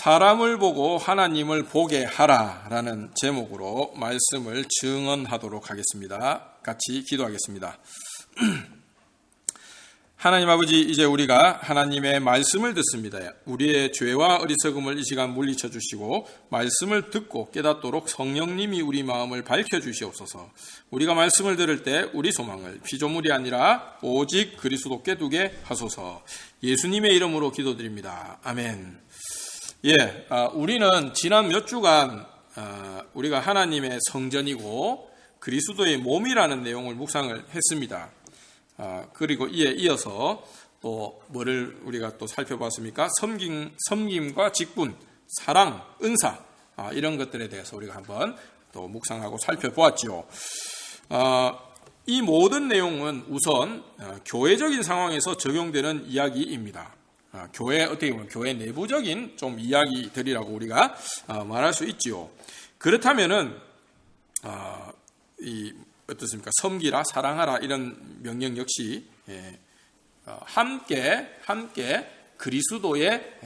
사람을 보고 하나님을 보게 하라라는 제목으로 말씀을 증언하도록 하겠습니다. 같이 기도하겠습니다. 하나님 아버지, 이제 우리가 하나님의 말씀을 듣습니다. 우리의 죄와 어리석음을 이 시간 물리쳐 주시고 말씀을 듣고 깨닫도록 성령님이 우리 마음을 밝혀주시옵소서. 우리가 말씀을 들을 때 우리 소망을 피조물이 아니라 오직 그리스도께 두게 하소서. 예수님의 이름으로 기도드립니다. 아멘. 우리는 지난 몇 주간 우리가 하나님의 성전이고 그리스도의 몸이라는 내용을 묵상을 했습니다. 그리고 이에 이어서 또 뭐를 우리가 또 살펴봤습니까? 섬김과 직분, 사랑, 은사, 이런 것들에 대해서 우리가 한번 또 묵상하고 살펴보았지요. 이 모든 내용은 우선 교회적인 상황에서 적용되는 이야기입니다. 어떻게 보면 교회 내부적인 좀 이야기들이라고 우리가 말할 수 있지요. 그렇다면은 어떻습니까? 섬기라, 사랑하라 이런 명령 역시 함께 그리스도의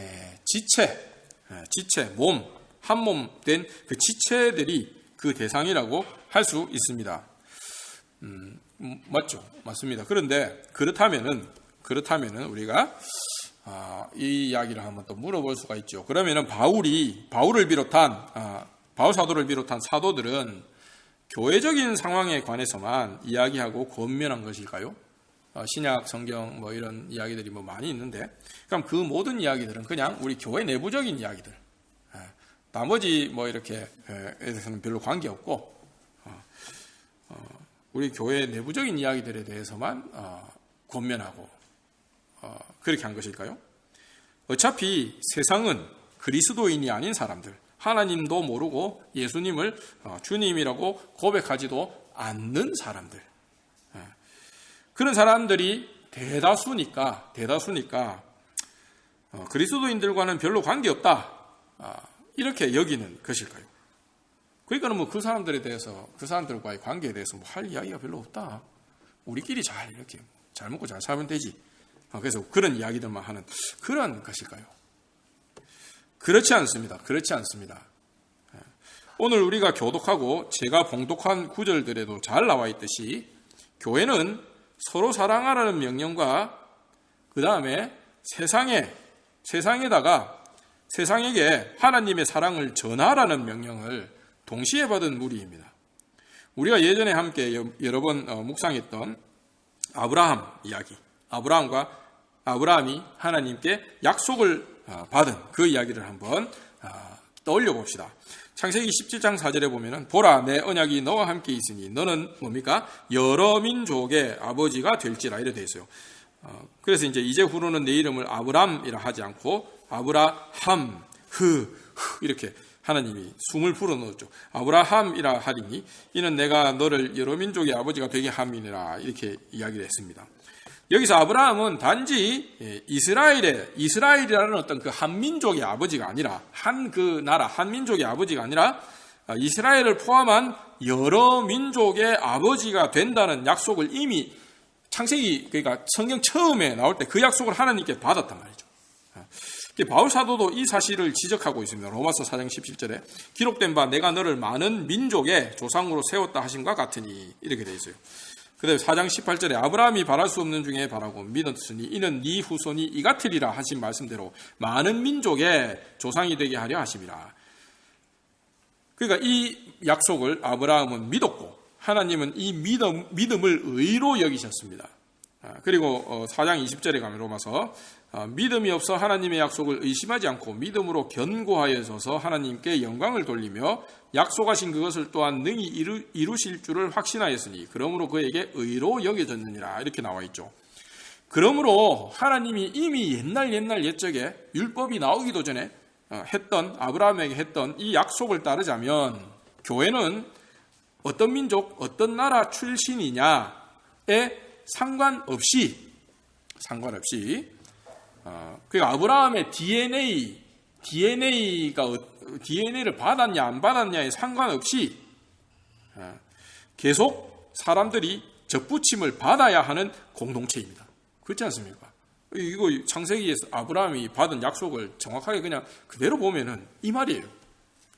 지체, 몸, 한 몸 된 그 지체들이 그 대상이라고 할 수 있습니다. 맞죠? 맞습니다. 그런데 그렇다면은 우리가 이 이야기를 한번 또 물어볼 수가 있죠. 그러면은 바울 사도를 비롯한 사도들은 교회적인 상황에 관해서만 이야기하고 권면한 것일까요? 신약 성경 이런 이야기들이 많이 있는데, 그럼 그 모든 이야기들은 그냥 우리 교회 내부적인 이야기들, 나머지 이렇게 에대해서는 별로 관계없고, 우리 교회 내부적인 이야기들에 대해서만 권면하고 그렇게 한 것일까요? 어차피 세상은 그리스도인이 아닌 사람들, 하나님도 모르고 예수님을 주님이라고 고백하지도 않는 사람들, 그런 사람들이 대다수니까 그리스도인들과는 별로 관계없다, 이렇게 여기는 것일까요? 그러니까 그 사람들에 대해서, 그 사람들과의 관계에 대해서 할 이야기가 별로 없다, 우리끼리 이렇게 잘 먹고 잘 살면 되지, 그래서 그런 이야기들만 하는 그런 것일까요? 그렇지 않습니다. 오늘 우리가 교독하고 제가 봉독한 구절들에도 잘 나와 있듯이 교회는 서로 사랑하라는 명령과 그 다음에 세상에게 하나님의 사랑을 전하라는 명령을 동시에 받은 무리입니다. 우리가 예전에 함께 여러 번 묵상했던 아브라함 이야기, 아브라함이 하나님께 약속을 받은 그 이야기를 한번 떠올려 봅시다. 창세기 17장 4절에 보면은 보라, 내 언약이 너와 함께 있으니 너는 뭡니까? 여러 민족의 아버지가 될지라, 이래 돼 있어요. 그래서 이제 후로는 내 이름을 아브람이라 하지 않고 아브라함 이렇게 하나님이 숨을 불어넣었죠. 아브라함이라 하리니 이는 내가 너를 여러 민족의 아버지가 되게 함이니라, 이렇게 이야기를 했습니다. 여기서 아브라함은 단지 이스라엘이라는 어떤 그 한민족의 아버지가 아니라, 한민족의 아버지가 아니라 이스라엘을 포함한 여러 민족의 아버지가 된다는 약속을 이미 창세기, 그러니까 성경 처음에 나올 때 그 약속을 하나님께 받았단 말이죠. 바울 사도도 이 사실을 지적하고 있습니다. 로마서 4장 17절에 기록된 바 내가 너를 많은 민족의 조상으로 세웠다 하심과 같으니, 이렇게 되어 있어요. 그 다음에 4장 18절에 아브라함이 바랄 수 없는 중에 바라고 믿었으니 이는 네 후손이 이같으리라 하신 말씀대로 많은 민족의 조상이 되게 하려 하심이라. 그러니까 이 약속을 아브라함은 믿었고 하나님은 이 믿음을 의로 여기셨습니다. 그리고 4장 20절에 가면 로마서 믿음이 없어 하나님의 약속을 의심하지 않고 믿음으로 견고하여 서서 하나님께 영광을 돌리며 약속하신 그것을 또한 능히 이루실 줄을 확신하였으니 그러므로 그에게 의로 여겨졌느니라, 이렇게 나와 있죠. 그러므로 하나님이 이미 옛날 옛적에 율법이 나오기도 전에 아브라함에게 했던 이 약속을 따르자면 교회는 어떤 민족, 어떤 나라 출신이냐에 상관없이 그 아브라함의 DNA를 받았냐 안 받았냐에 상관없이 계속 사람들이 접붙임을 받아야 하는 공동체입니다. 그렇지 않습니까? 이거 창세기에서 아브라함이 받은 약속을 정확하게 그냥 그대로 보면은 이 말이에요.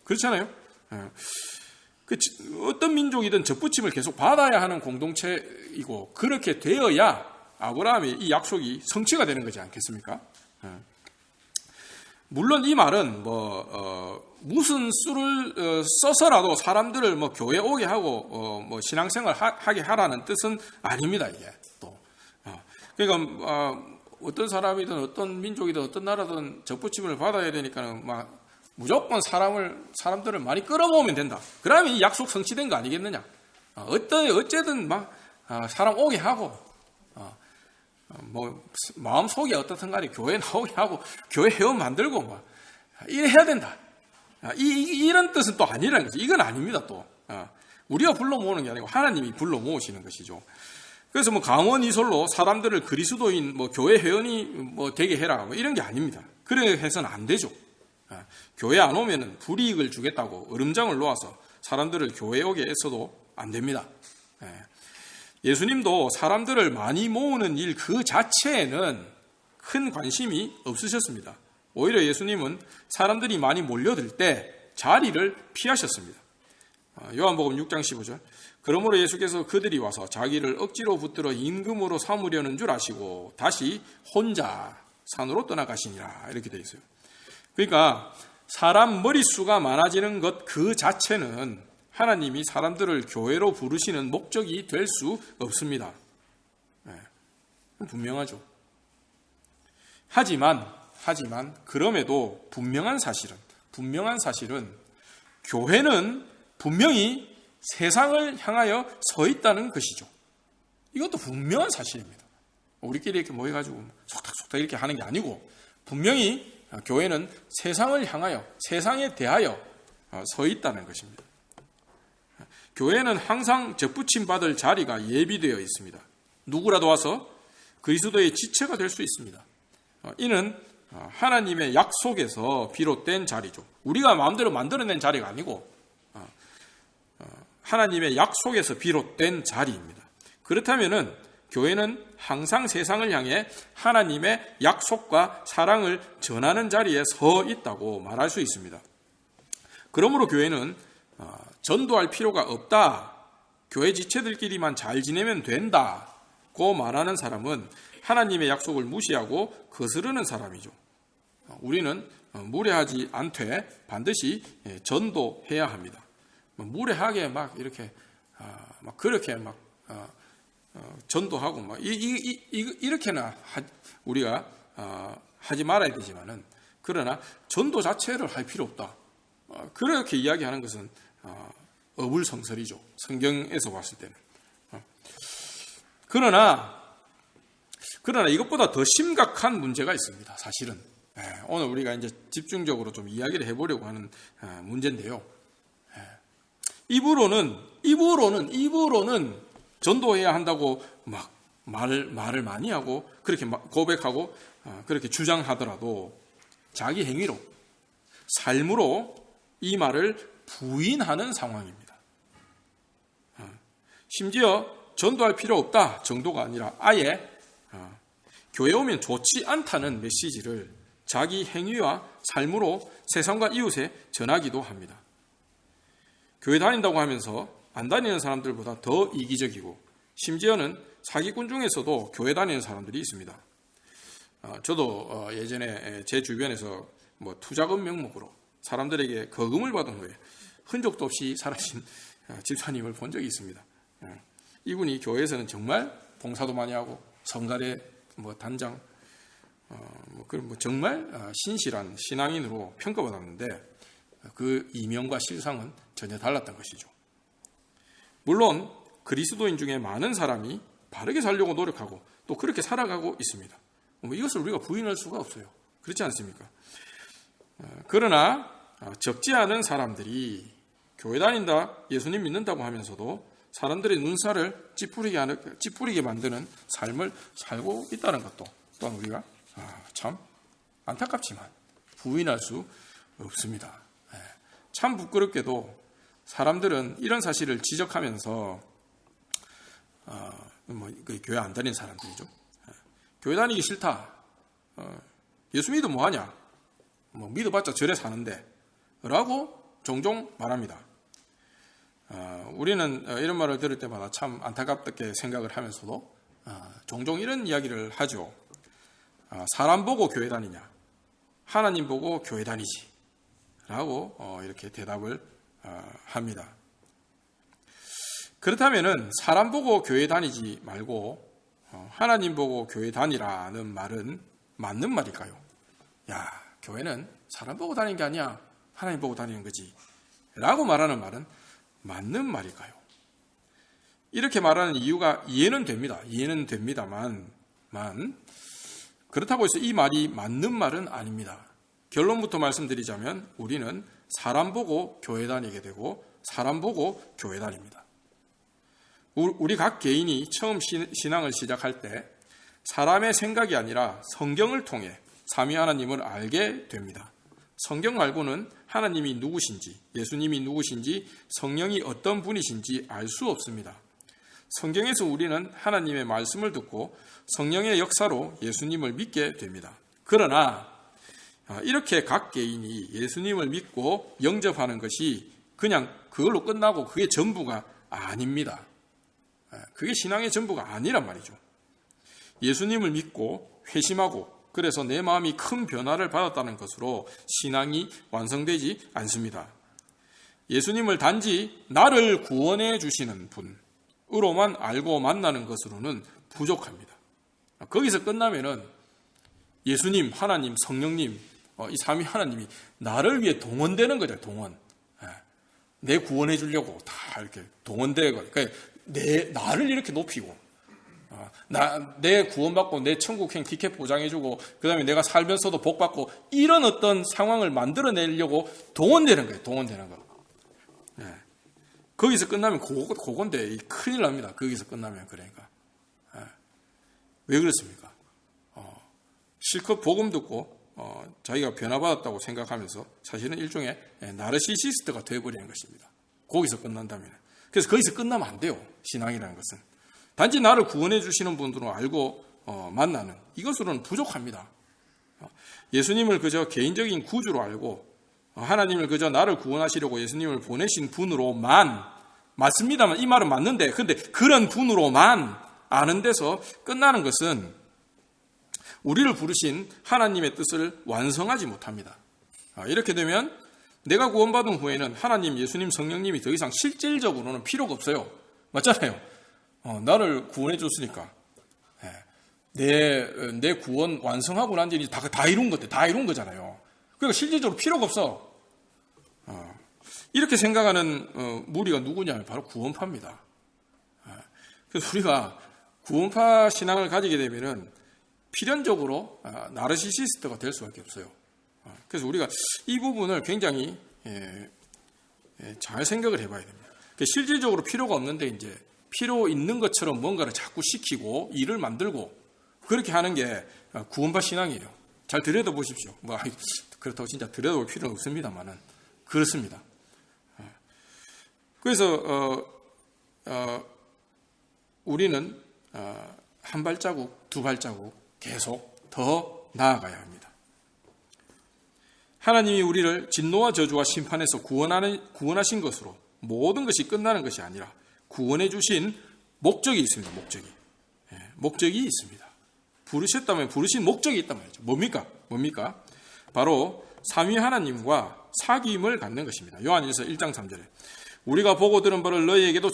그렇잖아요. 어떤 민족이든 접붙임을 계속 받아야 하는 공동체이고 그렇게 되어야 아브라함의 이 약속이 성취가 되는 거지 않겠습니까? 물론 이 말은 무슨 수를 써서라도 사람들을 교회 오게 하고 신앙생활 하게 하라는 뜻은 아닙니다. 이게 또 그러니까 어떤 사람이든 어떤 민족이든 어떤 나라든 접붙임을 받아야 되니까는 무조건 사람들을 많이 끌어모으면 된다. 그러면 이 약속 성취된 거 아니겠느냐? 어쨌든 사람 오게 하고 마음 속이 어떻든 간에 교회 나오게 하고 교회 회원 만들고 이래 해야 된다. 이런 뜻은 또 아니라는 거죠. 이건 아닙니다. 또 우리가 불러 모으는 게 아니고 하나님이 불러 모으시는 것이죠. 그래서 강원 이솔로 사람들을 그리스도인 교회 회원이 되게 해라 이런 게 아닙니다. 그래 해서는 안 되죠. 교회 안 오면은 불이익을 주겠다고 으름장을 놓아서 사람들을 교회에 오게 했어도 안 됩니다. 예수님도 사람들을 많이 모으는 일 그 자체에는 큰 관심이 없으셨습니다. 오히려 예수님은 사람들이 많이 몰려들 때 자리를 피하셨습니다. 요한복음 6장 15절. 그러므로 예수께서 그들이 와서 자기를 억지로 붙들어 임금으로 삼으려는 줄 아시고 다시 혼자 산으로 떠나가시니라 이렇게 되어 있어요. 그러니까 사람 머릿수가 많아지는 것 그 자체는 하나님이 사람들을 교회로 부르시는 목적이 될 수 없습니다. 분명하죠. 하지만 그럼에도 분명한 사실은 교회는 분명히 세상을 향하여 서 있다는 것이죠. 이것도 분명한 사실입니다. 우리끼리 이렇게 모여가지고 속닥속닥 이렇게 하는 게 아니고 분명히 교회는 세상을 향하여 세상에 대하여 서 있다는 것입니다. 교회는 항상 접붙임 받을 자리가 예비되어 있습니다. 누구라도 와서 그리스도의 지체가 될 수 있습니다. 이는 하나님의 약속에서 비롯된 자리죠. 우리가 마음대로 만들어낸 자리가 아니고 하나님의 약속에서 비롯된 자리입니다. 그렇다면은 교회는 항상 세상을 향해 하나님의 약속과 사랑을 전하는 자리에 서 있다고 말할 수 있습니다. 그러므로 교회는 전도할 필요가 없다. 교회 지체들끼리만 잘 지내면 된다고 말하는 사람은 하나님의 약속을 무시하고 거스르는 사람이죠. 우리는 무례하지 않되 반드시 전도해야 합니다. 무례하게 이렇게 그렇게 전도하고 이렇게는 우리가 하지 말아야 되지만은 그러나 전도 자체를 할 필요 없다. 그렇게 이야기하는 것은 어불성설이죠. 성경에서 봤을 때는. 그러나 이것보다 더 심각한 문제가 있습니다. 사실은 오늘 우리가 이제 집중적으로 좀 이야기를 해보려고 하는 문제인데요. 입으로는 전도해야 한다고 말을 많이 하고 그렇게 고백하고 그렇게 주장하더라도 자기 행위로 삶으로 이 말을 부인하는 상황입니다. 심지어 전도할 필요 없다 정도가 아니라 아예 교회 오면 좋지 않다는 메시지를 자기 행위와 삶으로 세상과 이웃에 전하기도 합니다. 교회 다닌다고 하면서 안 다니는 사람들보다 더 이기적이고 심지어는 사기꾼 중에서도 교회 다니는 사람들이 있습니다. 저도 예전에 제 주변에서 투자금 명목으로 사람들에게 거금을 받은 후에 흔적도 없이 사라진 집사님을 본 적이 있습니다. 이분이 교회에서는 정말 봉사도 많이 하고 성가대 단장 정말 신실한 신앙인으로 평가받았는데 그 이명과 실상은 전혀 달랐던 것이죠. 물론 그리스도인 중에 많은 사람이 바르게 살려고 노력하고 또 그렇게 살아가고 있습니다. 이것을 우리가 부인할 수가 없어요. 그렇지 않습니까? 그러나 적지 않은 사람들이 교회 다닌다, 예수님 믿는다고 하면서도 사람들의 눈살을 찌푸리게 만드는 삶을 살고 있다는 것도 또한 우리가 참 안타깝지만 부인할 수 없습니다. 참 부끄럽게도 사람들은 이런 사실을 지적하면서 교회 안 다니는 사람들이죠. 교회 다니기 싫다. 예수 믿으면 뭐하냐? 뭐 믿어봤자 절에 사는데 라고 종종 말합니다. 우리는 이런 말을 들을 때마다 참 안타깝게 생각을 하면서도 종종 이런 이야기를 하죠. 사람 보고 교회 다니냐? 하나님 보고 교회 다니지 라고 이렇게 대답을 합니다. 그렇다면은 사람 보고 교회 다니지 말고 하나님 보고 교회 다니라는 말은 맞는 말일까요? 야, 교회는 사람 보고 다니는 게 아니야. 하나님 보고 다니는 거지 라고 말하는 말은 맞는 말일까요? 이렇게 말하는 이유가 이해는 됩니다. 이해는 됩니다만 그렇다고 해서 이 말이 맞는 말은 아닙니다. 결론부터 말씀드리자면 우리는 사람 보고 교회 다니게 되고 사람 보고 교회 다닙니다. 우리 각 개인이 처음 신앙을 시작할 때 사람의 생각이 아니라 성경을 통해 삼위 하나님을 알게 됩니다. 성경 말고는 하나님이 누구신지, 예수님이 누구신지, 성령이 어떤 분이신지 알 수 없습니다. 성경에서 우리는 하나님의 말씀을 듣고 성령의 역사로 예수님을 믿게 됩니다. 그러나 이렇게 각 개인이 예수님을 믿고 영접하는 것이 그냥 그걸로 끝나고 그게 전부가 아닙니다. 그게 신앙의 전부가 아니란 말이죠. 예수님을 믿고 회심하고 그래서 내 마음이 큰 변화를 받았다는 것으로 신앙이 완성되지 않습니다. 예수님을 단지 나를 구원해 주시는 분으로만 알고 만나는 것으로는 부족합니다. 거기서 끝나면은 예수님, 하나님, 성령님, 이 삼위 하나님이 나를 위해 동원되는 거죠. 동원. 내 구원해 주려고 다 이렇게 동원되고, 그러니까 나를 이렇게 높이고, 내 구원받고 내 천국행 티켓 보장해주고, 그 다음에 내가 살면서도 복받고, 이런 어떤 상황을 만들어내려고 동원되는 거예요. 동원되는 거. 거기서 끝나면 그건데 큰일 납니다. 거기서 끝나면 그러니까. 왜 그렇습니까? 실컷 복음 듣고 자기가 변화받았다고 생각하면서 사실은 일종의 나르시시스트가 되어버리는 것입니다. 거기서 끝난다면. 그래서 거기서 끝나면 안 돼요. 신앙이라는 것은. 단지 나를 구원해 주시는 분들로 알고 만나는 이것으로는 부족합니다. 예수님을 그저 개인적인 구주로 알고 하나님을 그저 나를 구원하시려고 예수님을 보내신 분으로만, 맞습니다만 이 말은 맞는데, 근데 그런 분으로만 아는 데서 끝나는 것은 우리를 부르신 하나님의 뜻을 완성하지 못합니다. 이렇게 되면 내가 구원받은 후에는 하나님, 예수님, 성령님이 더 이상 실질적으로는 필요가 없어요. 맞잖아요. 나를 구원해 줬으니까. 내 구원 완성하고 난 뒤에 다 이룬 것들, 다 이룬 거잖아요. 그러니까 실질적으로 필요가 없어. 이렇게 생각하는 무리가 누구냐면 바로 구원파입니다. 그래서 우리가 구원파 신앙을 가지게 되면은 필연적으로 나르시시스트가 될 수밖에 없어요. 그래서 우리가 이 부분을 굉장히 잘 생각을 해봐야 됩니다. 실질적으로 필요가 없는데 이제 필요 있는 것처럼 뭔가를 자꾸 시키고 일을 만들고 그렇게 하는 게 구원파 신앙이에요. 잘 들여다보십시오. 그렇다고 진짜 들여다볼 필요는 없습니다만은 그렇습니다. 그래서 우리는 한 발자국, 두 발자국 계속 더 나아가야 합니다. 하나님이 우리를 진노와 저주와 심판에서 구원하신 것으로 모든 것이 끝나는 것이 아니라 구원해 주신 목적이 있습니다. 목적이 있습니다. 부르셨다면 부르신 목적이 있단 말이죠. 뭡니까? 바로 삼위 하나님과 사귐을 갖는 것입니다. 요한일서 1장 3절에 우리가 보고 들은 바를 너희에게도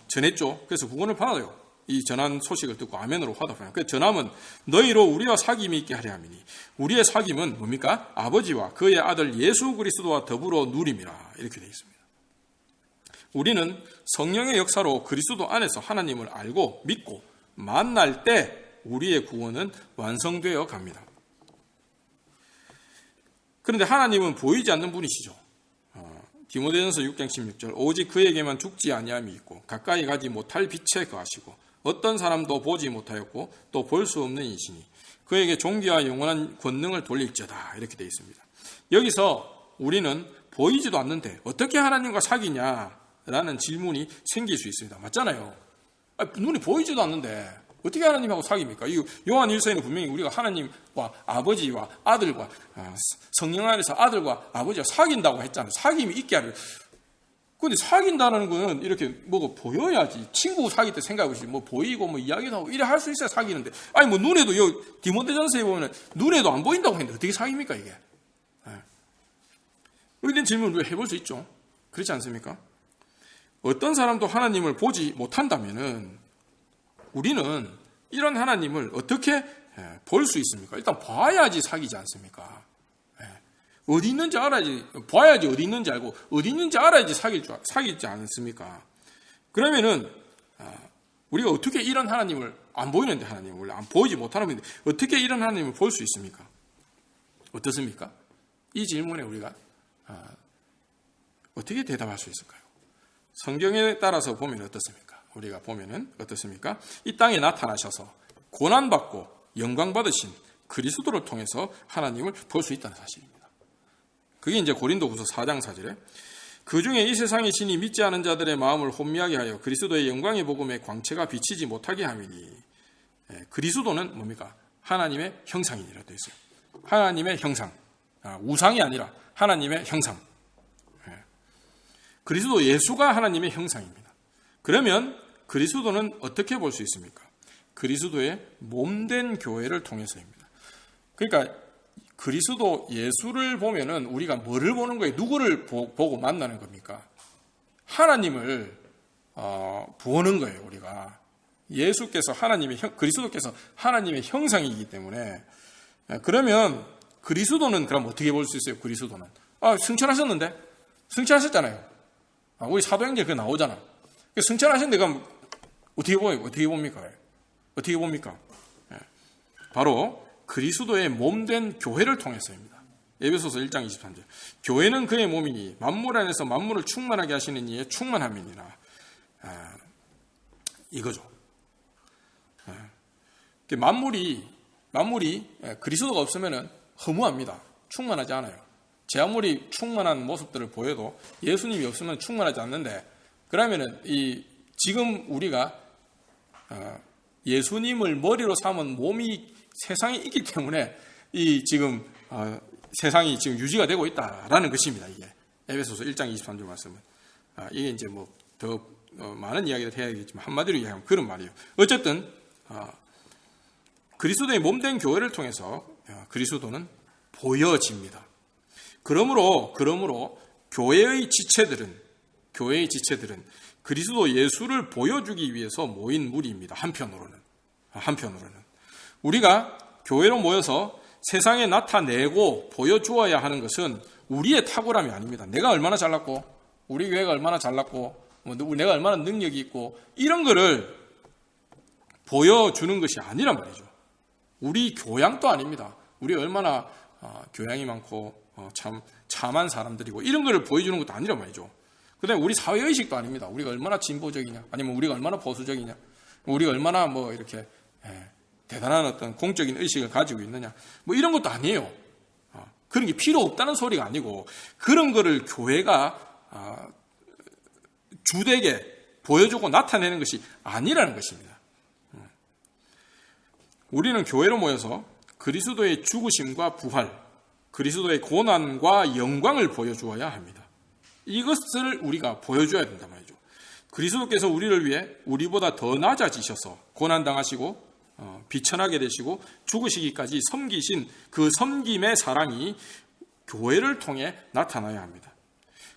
전했죠. 그래서 구원을 받아요. 이 전한 소식을 듣고 아멘으로 화답하요. 그래서 전함은 너희로 우리와 사귐이 있게 하려 함이니 우리의 사귐은 뭡니까? 아버지와 그의 아들 예수 그리스도와 더불어 누림이라 이렇게 되어 있습니다. 우리는 성령의 역사로 그리스도 안에서 하나님을 알고 믿고 만날 때 우리의 구원은 완성되어 갑니다. 그런데 하나님은 보이지 않는 분이시죠. 디모데전서 6장 16절 오직 그에게만 죽지 아니함이 있고 가까이 가지 못할 빛에 거하시고 어떤 사람도 보지 못하였고 또 볼 수 없는 이시니 그에게 존귀와 영원한 권능을 돌릴지어다 이렇게 되어 있습니다. 여기서 우리는 보이지도 않는데 어떻게 하나님과 사귀냐라는 질문이 생길 수 있습니다. 맞잖아요. 눈이 보이지도 않는데 어떻게 하나님하고 사귑니까? 이 요한 1서에는 분명히 우리가 하나님과 아버지와 아들과 성령 안에서 아들과 아버지와 사귄다고 했잖아요. 사귐이 있게 하려. 근데 사귄다는 거는 이렇게 뭐가 보여야지. 친구 사귈 때 생각해보시지. 뭐 보이고 뭐 이야기도 하고 이래 할 수 있어야 사귀는데. 아니 뭐 눈에도 디모데전서에 보면 눈에도 안 보인다고 했는데 어떻게 사귑니까 이게? 이런 질문을 우리가 해볼 수 있죠. 그렇지 않습니까? 어떤 사람도 하나님을 보지 못한다면은 우리는 이런 하나님을 어떻게 볼 수 있습니까? 일단 봐야지 사귀지 않습니까? 어디 있는지 알아야지, 봐야지 어디 있는지 알고, 어디 있는지 알아야지 사귀지 않습니까? 그러면은, 우리가 어떻게 이런 하나님을, 안 보이는데 하나님을, 원래 안 보이지 못하는 분인데, 어떻게 이런 하나님을 볼 수 있습니까? 어떻습니까? 이 질문에 우리가, 어떻게 대답할 수 있을까요? 성경에 따라서 보면 어떻습니까? 우리가 보면은 어떻습니까? 이 땅에 나타나셔서 고난받고 영광 받으신 그리스도를 통해서 하나님을 볼 수 있다는 사실입니다. 그게 이제 고린도후서 4장 4절에 그 중에 이 세상의 신이 믿지 않은 자들의 마음을 혼미하게 하여 그리스도의 영광의 복음의 광채가 비치지 못하게 함이니 그리스도는 뭡니까? 하나님의 형상이니라 되어 있어요. 하나님의 형상, 우상이 아니라 하나님의 형상. 그리스도 예수가 하나님의 형상입니다. 그러면 그리스도는 어떻게 볼 수 있습니까? 그리스도의 몸된 교회를 통해서입니다. 그러니까 그리스도 예수를 보면은 우리가 뭐를 보는 거예요? 누구를 보고 만나는 겁니까? 하나님을 보는 거예요. 우리가 예수께서 그리스도께서 하나님의 형상이기 때문에 그러면 그리스도는 그럼 어떻게 볼 수 있어요? 그리스도는 승천하셨는데 승천하셨잖아요. 우리 사도행전에 그거 나오잖아. 승천하셨는데 그럼 어떻게 봅니까? 어떻게 봅니까? 바로 그리스도의 몸된 교회를 통해서입니다. 에베소서 1장 23절. 교회는 그의 몸이니 만물 안에서 만물을 충만하게 하시는 이의 충만함이니라. 이거죠. 만물이 그리스도가 없으면 허무합니다. 충만하지 않아요. 제 아무리 충만한 모습들을 보여도 예수님이 없으면 충만하지 않는데 그러면은 지금 우리가 예수님을 머리로 삼은 몸이 세상에 있기 때문에 지금 세상이 지금 유지가 되고 있다라는 것입니다. 이게 에베소서 1장 23절 말씀은 이게 이제 뭐 더 많은 이야기를 해야겠지만 한마디로 이야기하면 그런 말이에요. 어쨌든 그리스도의 몸된 교회를 통해서 그리스도는 보여집니다. 그러므로 교회의 지체들은 그리스도 예수를 보여주기 위해서 모인 무리입니다. 한편으로는 우리가 교회로 모여서 세상에 나타내고 보여주어야 하는 것은 우리의 탁월함이 아닙니다. 내가 얼마나 잘났고 우리 교회가 얼마나 잘났고 내가 얼마나 능력이 있고 이런 거를 보여주는 것이 아니란 말이죠. 우리 교양도 아닙니다. 우리 얼마나 교양이 많고 참한 사람들이고 이런 거를 보여주는 것도 아니란 말이죠. 그다음에 우리 사회의식도 아닙니다. 우리가 얼마나 진보적이냐 아니면 우리가 얼마나 보수적이냐 우리가 얼마나 뭐 이렇게 대단한 어떤 공적인 의식을 가지고 있느냐 뭐 이런 것도 아니에요. 그런 게 필요 없다는 소리가 아니고 그런 거를 교회가 주되게 보여주고 나타내는 것이 아니라는 것입니다. 우리는 교회로 모여서 그리스도의 죽으심과 부활, 그리스도의 고난과 영광을 보여주어야 합니다. 이것을 우리가 보여줘야 된단 말이죠. 그리스도께서 우리를 위해 우리보다 더 낮아지셔서 고난당하시고 비천하게 되시고 죽으시기까지 섬기신 그 섬김의 사랑이 교회를 통해 나타나야 합니다.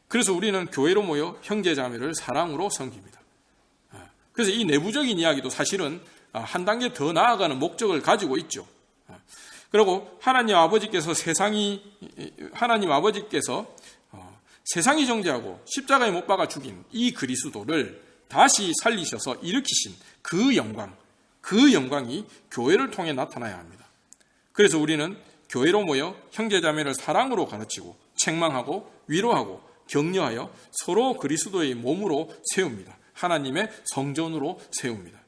그래서 우리는 교회로 모여 형제자매를 사랑으로 섬깁니다. 그래서 이 내부적인 이야기도 사실은 한 단계 더 나아가는 목적을 가지고 있죠. 그리고 하나님 아버지께서 세상이 정죄하고 십자가에 못 박아 죽인 이 그리스도를 다시 살리셔서 일으키신 그 영광이 교회를 통해 나타나야 합니다. 그래서 우리는 교회로 모여 형제자매를 사랑으로 가르치고 책망하고 위로하고 격려하여 서로 그리스도의 몸으로 세웁니다. 하나님의 성전으로 세웁니다.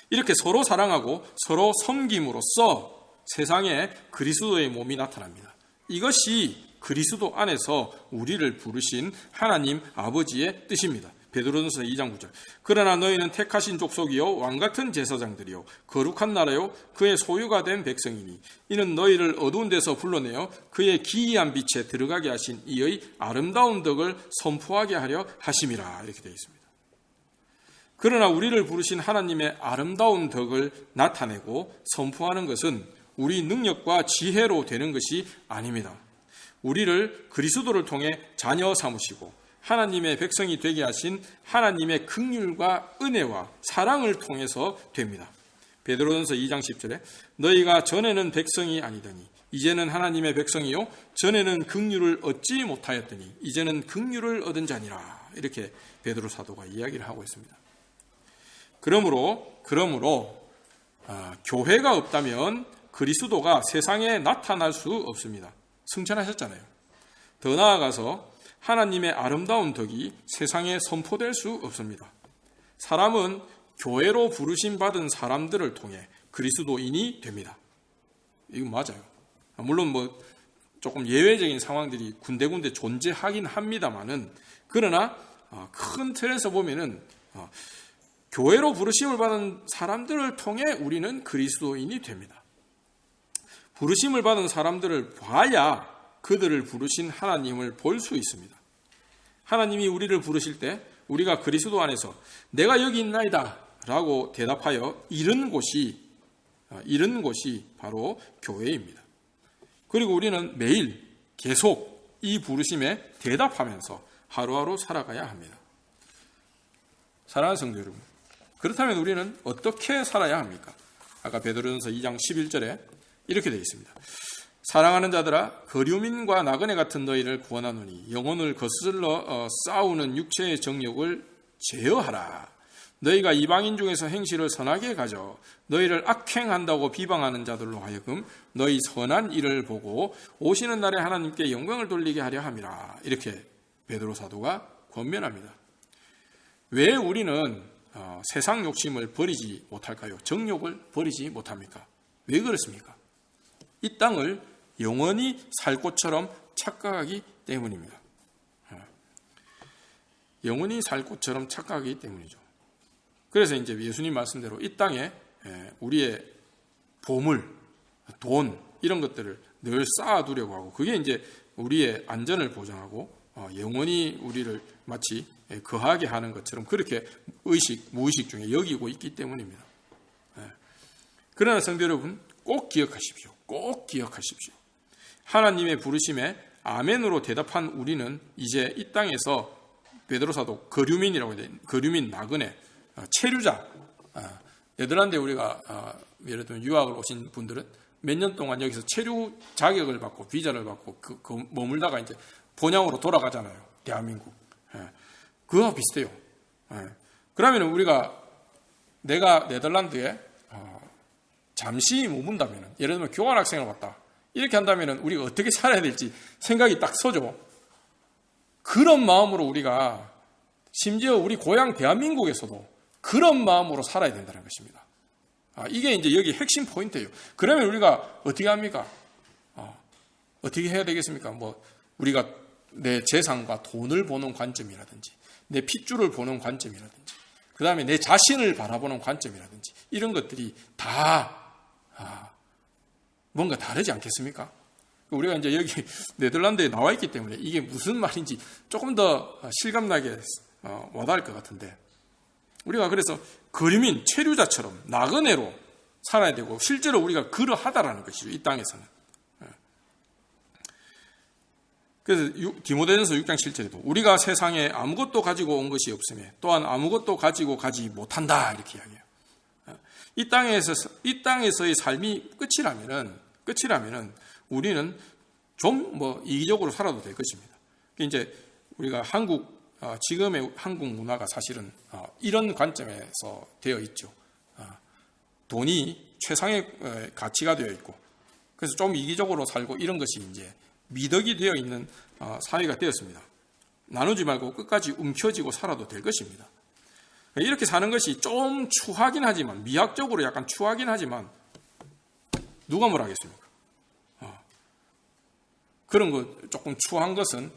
이렇게 서로 사랑하고 서로 섬김으로써 세상에 그리스도의 몸이 나타납니다. 이것이 그리스도 안에서 우리를 부르신 하나님 아버지의 뜻입니다. 베드로전서 2장 9절. 그러나 너희는 택하신 족속이요 왕같은 제사장들이요 거룩한 나라요 그의 소유가 된 백성이니 이는 너희를 어두운 데서 불러내어 그의 기이한 빛에 들어가게 하신 이의 아름다운 덕을 선포하게 하려 하심이라. 이렇게 되어 있습니다. 그러나 우리를 부르신 하나님의 아름다운 덕을 나타내고 선포하는 것은 우리 능력과 지혜로 되는 것이 아닙니다. 우리를 그리스도를 통해 자녀 삼으시고 하나님의 백성이 되게 하신 하나님의 긍휼과 은혜와 사랑을 통해서 됩니다. 베드로전서 2장 10절에 너희가 전에는 백성이 아니더니 이제는 하나님의 백성이요 전에는 긍휼을 얻지 못하였더니 이제는 긍휼을 얻은 자니라. 이렇게 베드로 사도가 이야기를 하고 있습니다. 그러므로 교회가 없다면 그리스도가 세상에 나타날 수 없습니다. 승천하셨잖아요. 더 나아가서 하나님의 아름다운 덕이 세상에 선포될 수 없습니다. 사람은 교회로 부르심 받은 사람들을 통해 그리스도인이 됩니다. 이건 맞아요. 물론 조금 예외적인 상황들이 군데군데 존재하긴 합니다만은 그러나 큰 틀에서 보면은 교회로 부르심을 받은 사람들을 통해 우리는 그리스도인이 됩니다. 부르심을 받은 사람들을 봐야 그들을 부르신 하나님을 볼 수 있습니다. 하나님이 우리를 부르실 때 우리가 그리스도 안에서 내가 여기 있나이다 라고 대답하여 이른 곳이 바로 교회입니다. 그리고 우리는 매일 계속 이 부르심에 대답하면서 하루하루 살아가야 합니다. 사랑하는 성도 여러분, 그렇다면 우리는 어떻게 살아야 합니까? 아까 베드로전서 2장 11절에 이렇게 되어 있습니다. 사랑하는 자들아 거류민과 나그네 같은 너희를 구원하노니 영혼을 거슬러 싸우는 육체의 정욕을 제어하라. 너희가 이방인 중에서 행실을 선하게 가져 너희를 악행한다고 비방하는 자들로 하여금 너희 선한 일을 보고 오시는 날에 하나님께 영광을 돌리게 하려 함이라. 이렇게 베드로 사도가 권면합니다. 왜 우리는 세상 욕심을 버리지 못할까요? 정욕을 버리지 못합니까? 왜 그렇습니까? 이 땅을 영원히 살 곳처럼 착각하기 때문입니다. 영원히 살 곳처럼 착각하기 때문이죠. 그래서 이제 예수님 말씀대로 이 땅에 우리의 보물, 돈 이런 것들을 늘 쌓아두려고 하고 그게 이제 우리의 안전을 보장하고 영원히 우리를 마치 거하게 하는 것처럼 그렇게 무의식 중에 여기고 있기 때문입니다. 그러나 성도 여러분 꼭 기억하십시오. 꼭 기억하십시오. 하나님의 부르심에 아멘으로 대답한 우리는 이제 이 땅에서 베드로사도 거류민이라고 해야 돼. 거류민 나그네, 체류자. 네덜란드에 우리가 예를 들면 유학을 오신 분들은 몇 년 동안 여기서 체류 자격을 받고 비자를 받고 머물다가 이제 본향으로 돌아가잖아요. 대한민국. 그거와 비슷해요. 그러면 내가 네덜란드에 잠시 머문다면, 예를 들면 교환학생을 왔다. 이렇게 한다면 우리가 어떻게 살아야 될지 생각이 딱 서죠. 그런 마음으로 우리가 심지어 우리 고향 대한민국에서도 그런 마음으로 살아야 된다는 것입니다. 이게 이제 여기 핵심 포인트예요. 그러면 우리가 어떻게 합니까? 어떻게 해야 되겠습니까? 우리가 내 재산과 돈을 보는 관점이라든지, 내 핏줄을 보는 관점이라든지, 그 다음에 내 자신을 바라보는 관점이라든지, 이런 것들이 다 뭔가 다르지 않겠습니까? 우리가 이제 여기 네덜란드에 나와 있기 때문에 이게 무슨 말인지 조금 더 실감나게 와닿을 것 같은데, 우리가 그래서 거류민, 체류자처럼 나그네로 살아야 되고 실제로 우리가 그러하다라는 것이죠. 이 땅에서는. 그래서 디모데전서 6장 7절에도 우리가 세상에 아무것도 가지고 온 것이 없으며 또한 아무것도 가지고 가지 못한다 이렇게 이야기해요. 이 땅에서의 삶이 끝이라면은 우리는 좀 이기적으로 살아도 될 것입니다. 이제 우리가 지금의 한국 문화가 사실은 이런 관점에서 되어 있죠. 돈이 최상의 가치가 되어 있고, 그래서 좀 이기적으로 살고 이런 것이 이제 미덕이 되어 있는 사회가 되었습니다. 나누지 말고 끝까지 움켜쥐고 살아도 될 것입니다. 이렇게 사는 것이 좀 추하긴 하지만, 미학적으로 약간 추하긴 하지만 누가 뭘 하겠습니까? 그런 거 조금 추한 것은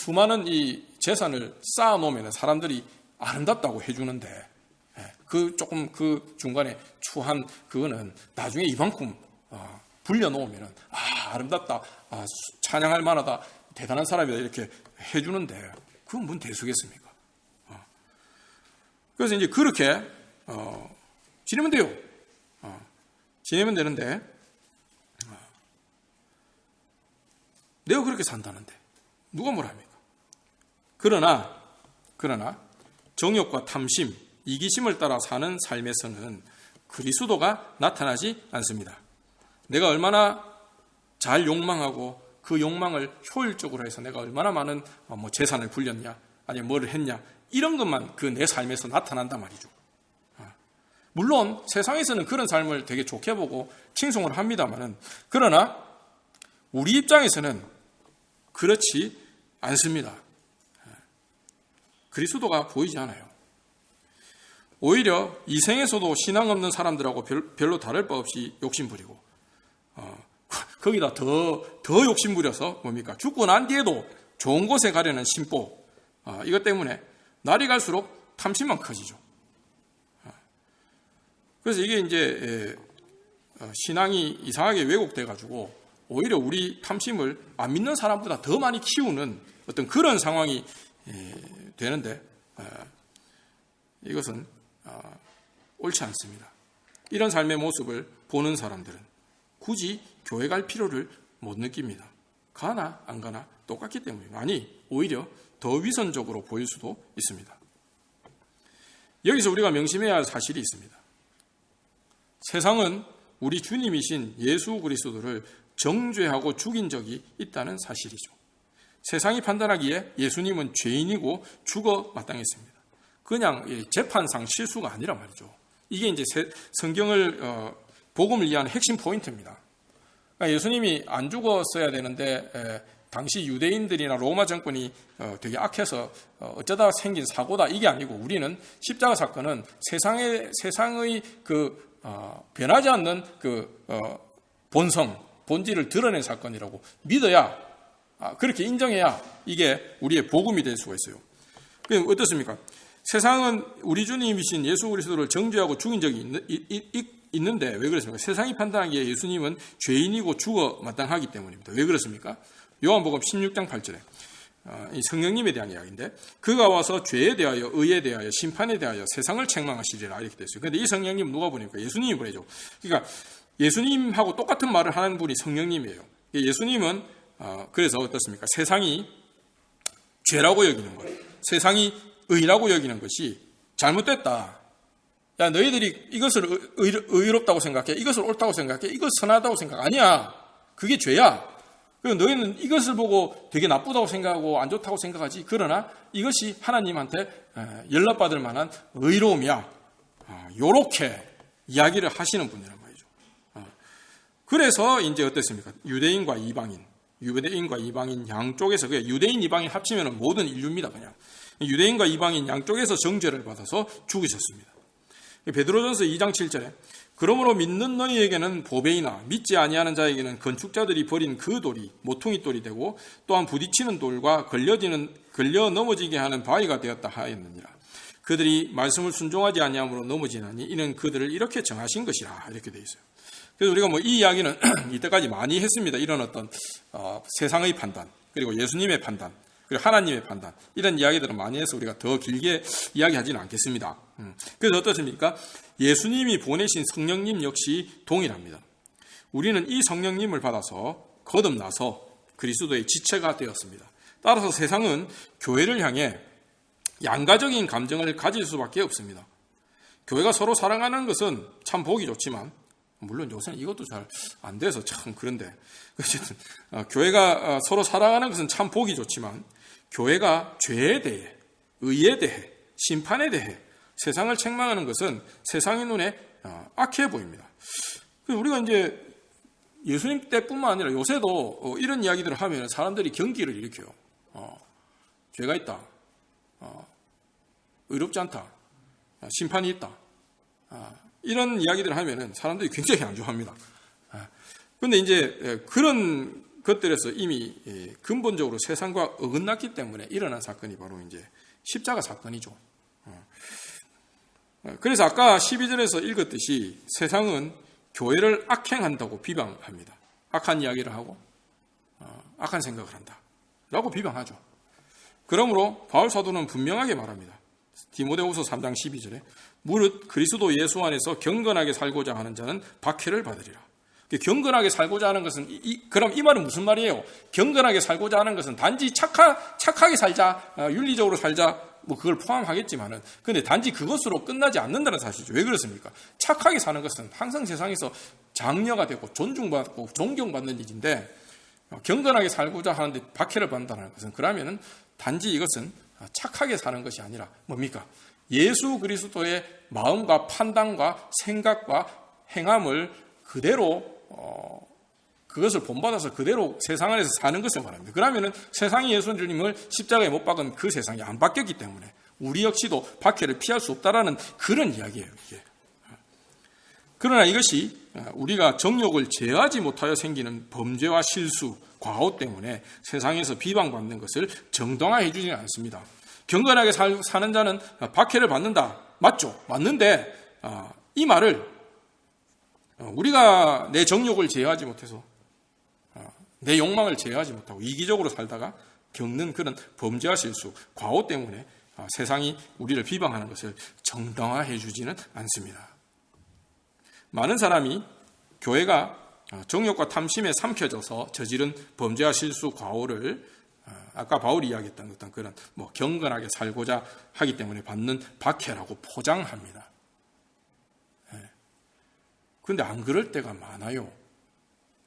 수많은 이 재산을 쌓아놓으면 사람들이 아름답다고 해주는데, 조금 그 중간에 추한 그거는 나중에 이만큼 불려놓으면 아름답다, 찬양할 만하다, 대단한 사람이다 이렇게 해주는데 그건 뭔 대수겠습니까? 그래서 이제 그렇게 지내면 돼요. 지내면 되는데 내가 그렇게 산다는데 누가 뭐라 합니까? 그러나 정욕과 탐심, 이기심을 따라 사는 삶에서는 그리스도가 나타나지 않습니다. 내가 얼마나 잘 욕망하고 그 욕망을 효율적으로 해서 내가 얼마나 많은 재산을 불렸냐, 아니면 뭐를 했냐, 이런 것만 그 내 삶에서 나타난단 말이죠. 물론 세상에서는 그런 삶을 되게 좋게 보고 칭송을 합니다만은, 그러나 우리 입장에서는 그렇지 않습니다. 그리스도가 보이지 않아요. 오히려 이 생에서도 신앙 없는 사람들하고 별로 다를 바 없이 욕심부리고, 거기다 더 욕심부려서 뭡니까? 죽고 난 뒤에도 좋은 곳에 가려는 심보, 이것 때문에 날이 갈수록 탐심만 커지죠. 그래서 이게 이제 신앙이 이상하게 왜곡돼가지고 오히려 우리 탐심을 안 믿는 사람보다 더 많이 키우는 어떤 그런 상황이 되는데, 이것은 옳지 않습니다. 이런 삶의 모습을 보는 사람들은 굳이 교회 갈 필요를 못 느낍니다. 가나 안 가나 똑같기 때문입니다. 아니, 오히려 더 위선적으로 보일 수도 있습니다. 여기서 우리가 명심해야 할 사실이 있습니다. 세상은 우리 주님이신 예수 그리스도를 정죄하고 죽인 적이 있다는 사실이죠. 세상이 판단하기에 예수님은 죄인이고 죽어 마땅했습니다. 그냥 재판상 실수가 아니란 말이죠. 이게 이제 성경을 복음을 이해하는 핵심 포인트입니다. 그러니까 예수님이 안 죽었어야 되는데 당시 유대인들이나 로마 정권이 되게 악해서 어쩌다 생긴 사고다, 이게 아니고, 우리는 십자가 사건은 세상의 그 변하지 않는 그 본질을 드러낸 사건이라고 믿어야, 그렇게 인정해야 이게 우리의 복음이 될 수가 있어요. 그럼 어떻습니까? 세상은 우리 주님이신 예수 그리스도를 정죄하고 죽인 적이 있는데 왜 그렇습니까? 세상이 판단하기에 예수님은 죄인이고 죽어 마땅하기 때문입니다. 왜 그렇습니까? 요한복음 16장 8절에 이 성령님에 대한 이야기인데, 그가 와서 죄에 대하여, 의에 대하여, 심판에 대하여 세상을 책망하시리라, 이렇게 됐어요. 그런데 이 성령님 누가 보니까 예수님이 보내죠. 그러니까 예수님하고 똑같은 말을 하는 분이 성령님이에요. 예수님은 그래서 어떻습니까? 세상이 죄라고 여기는 것, 세상이 의라고 여기는 것이 잘못됐다. 야, 너희들이 이것을 의롭다고 생각해, 이것을 옳다고 생각해, 이것 선하다고 생각, 아니야. 그게 죄야. 너희는 이것을 보고 되게 나쁘다고 생각하고 안 좋다고 생각하지. 그러나 이것이 하나님한테 연락받을 만한 의로움이야. 요렇게 이야기를 하시는 분이란 말이죠. 그래서 이제 어땠습니까? 유대인과 이방인 양쪽에서, 유대인, 이방인 합치면 모든 인류입니다. 그냥 유대인과 이방인 양쪽에서 정죄를 받아서 죽으셨습니다. 베드로전서 2장 7절에 그러므로 믿는 너희에게는 보배이나 믿지 아니하는 자에게는 건축자들이 버린 그 돌이 모퉁이 돌이 되고, 또한 부딪히는 돌과 걸려 넘어지게 하는 바위가 되었다 하였느니라. 그들이 말씀을 순종하지 아니함으로 넘어지나니 이는 그들을 이렇게 정하신 것이라, 이렇게 되어 있어요. 그래서 우리가 이 이야기는 이때까지 많이 했습니다. 이런 어떤 세상의 판단, 그리고 예수님의 판단, 그리고 하나님의 판단, 이런 이야기들을 많이 해서 우리가 더 길게 이야기하지는 않겠습니다. 그래서 어떻습니까? 예수님이 보내신 성령님 역시 동일합니다. 우리는 이 성령님을 받아서 거듭나서 그리스도의 지체가 되었습니다. 따라서 세상은 교회를 향해 양가적인 감정을 가질 수밖에 없습니다. 교회가 서로 사랑하는 것은 참 보기 좋지만, 물론 요새는 이것도 잘 안 돼서 참 그런데, 어쨌든 교회가 서로 사랑하는 것은 참 보기 좋지만, 교회가 죄에 대해, 의에 대해, 심판에 대해 세상을 책망하는 것은 세상의 눈에 악해 보입니다. 우리가 이제 예수님 때뿐만 아니라 요새도 이런 이야기들을 하면 사람들이 경기를 일으켜요. 죄가 있다, 의롭지 않다, 심판이 있다, 이런 이야기들을 하면 사람들이 굉장히 안 좋아합니다. 그런데 이제 그런 것들에서 이미 근본적으로 세상과 어긋났기 때문에 일어난 사건이 바로 이제 십자가 사건이죠. 그래서 아까 12절에서 읽었듯이 세상은 교회를 악행한다고 비방합니다. 악한 이야기를 하고 악한 생각을 한다라고 비방하죠. 그러므로 바울 사도는 분명하게 말합니다. 디모데후서 3장 12절에 무릇 그리스도 예수 안에서 경건하게 살고자 하는 자는 박해를 받으리라. 경건하게 살고자 하는 것은 그럼 이 말은 무슨 말이에요? 경건하게 살고자 하는 것은 단지 착하게 살자, 윤리적으로 살자, 뭐 그걸 포함하겠지만은, 근데 단지 그것으로 끝나지 않는다는 사실이죠. 왜 그렇습니까? 착하게 사는 것은 항상 세상에서 장려가 되고 존중받고 존경받는 일인데, 경건하게 살고자 하는데 박해를 받는다는 것은, 그러면은 단지 이것은 착하게 사는 것이 아니라 뭡니까? 예수 그리스도의 마음과 판단과 생각과 행함을 그대로 그것을 본받아서 그대로 세상 안에서 사는 것을 말합니다. 그러면은 세상이 예수님을 십자가에 못 박은 그 세상이 안 바뀌었기 때문에 우리 역시도 박해를 피할 수 없다라는 그런 이야기예요. 이게. 그러나 이것이 우리가 정욕을 제어하지 못하여 생기는 범죄와 실수, 과오 때문에 세상에서 비방받는 것을 정당화해 주지는 않습니다. 경건하게 사는 자는 박해를 받는다. 맞죠? 맞는데 이 말을 우리가 내 정욕을 제어하지 못해서 내 욕망을 제어하지 못하고 이기적으로 살다가 겪는 그런 범죄와 실수, 과오 때문에 세상이 우리를 비방하는 것을 정당화해 주지는 않습니다. 많은 사람이 교회가 정욕과 탐심에 삼켜져서 저지른 범죄와 실수, 과오를 아까 바울이 이야기했던 어떤 그런 경건하게 살고자 하기 때문에 받는 박해라고 포장합니다. 그런데 안 그럴 때가 많아요.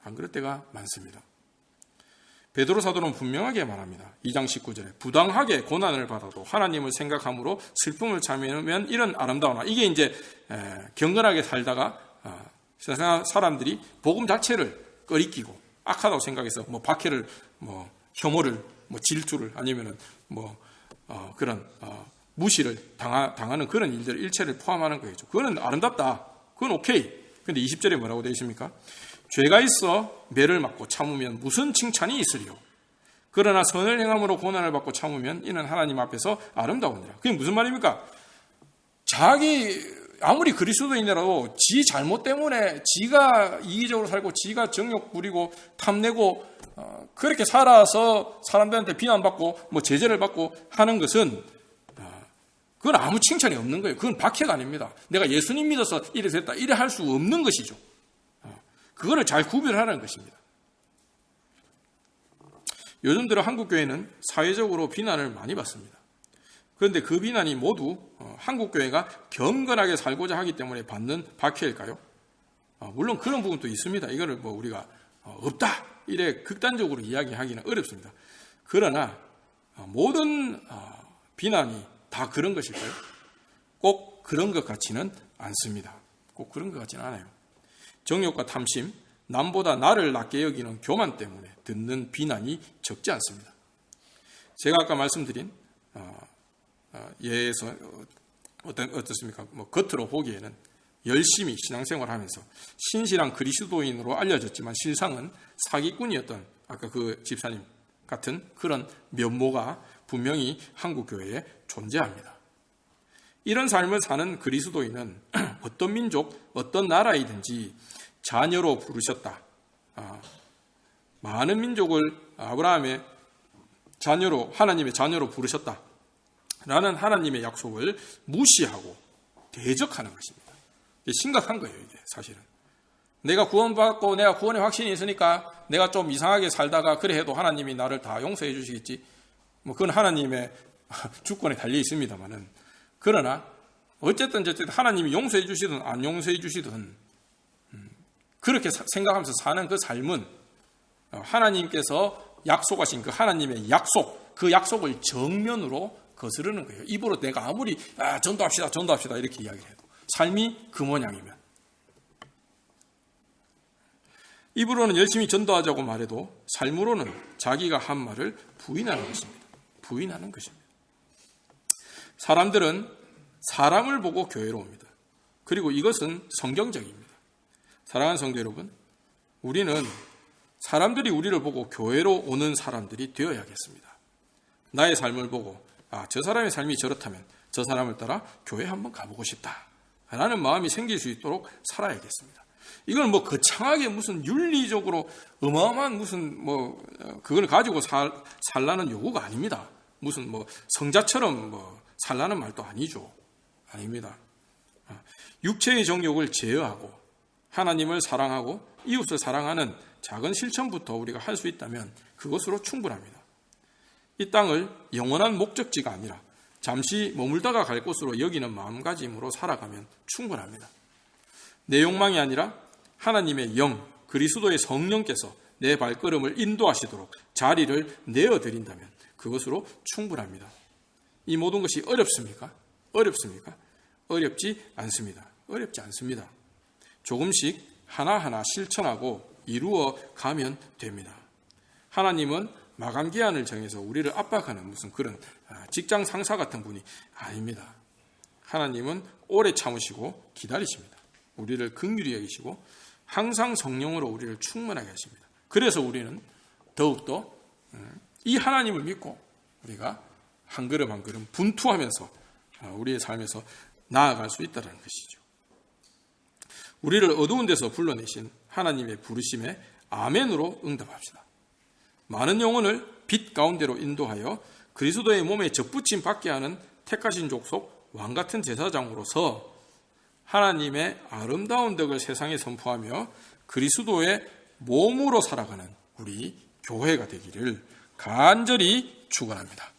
안 그럴 때가 많습니다. 베드로 사도는 분명하게 말합니다. 2장 19절에 부당하게 고난을 받아도 하나님을 생각함으로 슬픔을 참으면 이런 아름다우나. 이게 이제 경건하게 살다가 세상 사람들이 복음 자체를 꺼리끼고 악하다고 생각해서 박해를 혐오를 질투를 아니면은 그런 무시를 당하는 그런 일들 일체를 포함하는 거겠죠. 그거는 아름답다. 그건 오케이. 근데 20절에 뭐라고 되어 있습니까? 죄가 있어 매를 맞고 참으면 무슨 칭찬이 있으리요. 그러나 선을 행함으로 고난을 받고 참으면 이는 하나님 앞에서 아름다우니라. 그게 무슨 말입니까? 자기 아무리 그리스도인이라도 지 잘못 때문에 지가 이기적으로 살고 지가 정욕 부리고 탐내고 그렇게 살아서 사람들한테 비난받고 제재를 받고 하는 것은 그건 아무 칭찬이 없는 거예요. 그건 박해가 아닙니다. 내가 예수님 믿어서 이래 됐다 이래 할 수 없는 것이죠. 그거를 잘 구별하라는 것입니다. 요즘 들어 한국교회는 사회적으로 비난을 많이 받습니다. 그런데 그 비난이 모두 한국교회가 경건하게 살고자 하기 때문에 받는 박해일까요? 물론 그런 부분도 있습니다. 이거를 우리가 없다 이래 극단적으로 이야기하기는 어렵습니다. 그러나 모든 비난이 다 그런 것일까요? 꼭 그런 것 같지는 않습니다. 꼭 그런 것 같지는 않아요. 정욕과 탐심, 남보다 나를 낮게 여기는 교만 때문에 듣는 비난이 적지 않습니다. 제가 아까 말씀드린 예에서 어떻습니까? 겉으로 보기에는 열심히 신앙생활을 하면서 신실한 그리스도인으로 알려졌지만 실상은 사기꾼이었던 아까 그 집사님 같은 그런 면모가 분명히 한국교회에 존재합니다. 이런 삶을 사는 그리스도인은 어떤 민족, 어떤 나라이든지 자녀로 부르셨다. 많은 민족을 아브라함의 자녀로, 하나님의 자녀로 부르셨다. 라는 하나님의 약속을 무시하고 대적하는 것입니다. 이게 심각한 거예요, 이게 사실은. 내가 구원받고 내가 구원의 확신이 있으니까 내가 좀 이상하게 살다가 그래 해도 하나님이 나를 다 용서해 주시겠지. 그건 하나님의 주권에 달려 있습니다만은. 그러나 어쨌든 하나님이 용서해 주시든 안 용서해 주시든 그렇게 생각하면서 사는 그 삶은 하나님께서 약속하신 그 하나님의 약속, 그 약속을 정면으로 거스르는 거예요. 입으로 내가 아무리 전도합시다 이렇게 이야기를 해도 삶이 그 모양이면 입으로는 열심히 전도하자고 말해도 삶으로는 자기가 한 말을 부인하는 것입니다. 부인하는 것입니다. 사람들은 사람을 보고 교회로 옵니다. 그리고 이것은 성경적입니다. 사랑하는 성도 여러분, 우리는 사람들이 우리를 보고 교회로 오는 사람들이 되어야겠습니다. 나의 삶을 보고 저 사람의 삶이 저렇다면 저 사람을 따라 교회 한번 가보고 싶다라는 마음이 생길 수 있도록 살아야겠습니다. 이건 거창하게 무슨 윤리적으로 어마어마한 무슨 그걸 가지고 살라는 요구가 아닙니다. 무슨 성자처럼 살라는 말도 아니죠. 아닙니다. 육체의 정욕을 제어하고 하나님을 사랑하고 이웃을 사랑하는 작은 실천부터 우리가 할 수 있다면 그것으로 충분합니다. 이 땅을 영원한 목적지가 아니라 잠시 머물다가 갈 곳으로 여기는 마음가짐으로 살아가면 충분합니다. 내 욕망이 아니라 하나님의 영, 그리스도의 성령께서 내 발걸음을 인도하시도록 자리를 내어드린다면 그것으로 충분합니다. 이 모든 것이 어렵습니까? 어렵습니까? 어렵지 않습니다. 어렵지 않습니다. 조금씩 하나하나 실천하고 이루어 가면 됩니다. 하나님은 마감 기한을 정해서 우리를 압박하는 무슨 그런 직장 상사 같은 분이 아닙니다. 하나님은 오래 참으시고 기다리십니다. 우리를 긍휼히 여기시고 항상 성령으로 우리를 충만하게 하십니다. 그래서 우리는 더욱더 이 하나님을 믿고 우리가 한 걸음 한 걸음 분투하면서 우리의 삶에서 나아갈 수 있다는 것이죠. 우리를 어두운 데서 불러내신 하나님의 부르심에 아멘으로 응답합시다. 많은 영혼을 빛 가운데로 인도하여 그리스도의 몸에 접붙임 받게 하는 택하신 족속 왕같은 제사장으로서 하나님의 아름다운 덕을 세상에 선포하며 그리스도의 몸으로 살아가는 우리 교회가 되기를 간절히 축원합니다.